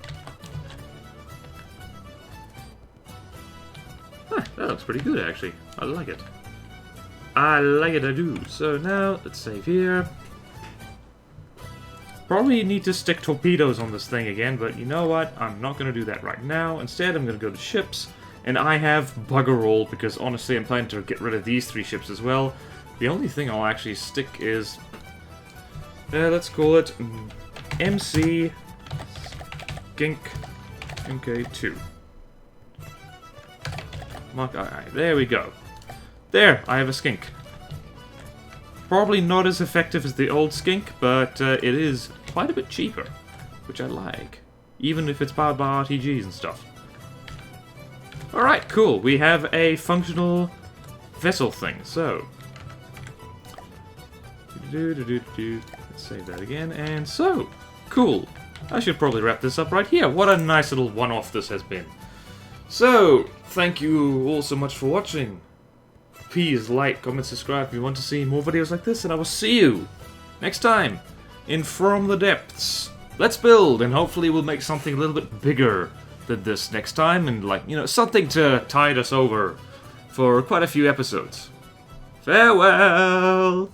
Huh, that looks pretty good, actually. I like it. I like it, I do. So now, let's save here. Probably need to stick torpedoes on this thing again, but you know what? I'm not going to do that right now. Instead, I'm going to go to ships, and I have bugger all, because honestly, I'm planning to get rid of these 3 ships as well. The only thing I'll actually stick is... let's call it MC... Skink MK2. Mark II. There we go. There, I have a skink. Probably not as effective as the old skink, but it is quite a bit cheaper, which I like. Even if it's powered by RTGs and stuff. Alright, cool. We have a functional vessel thing, so... Let's save that again, and so... Cool. I should probably wrap this up right here. What a nice little one-off this has been. So, thank you all so much for watching. Please like, comment, subscribe if you want to see more videos like this, and I will see you next time in From the Depths. Let's build, and hopefully we'll make something a little bit bigger than this next time, and like, you know, something to tide us over for quite a few episodes. Farewell!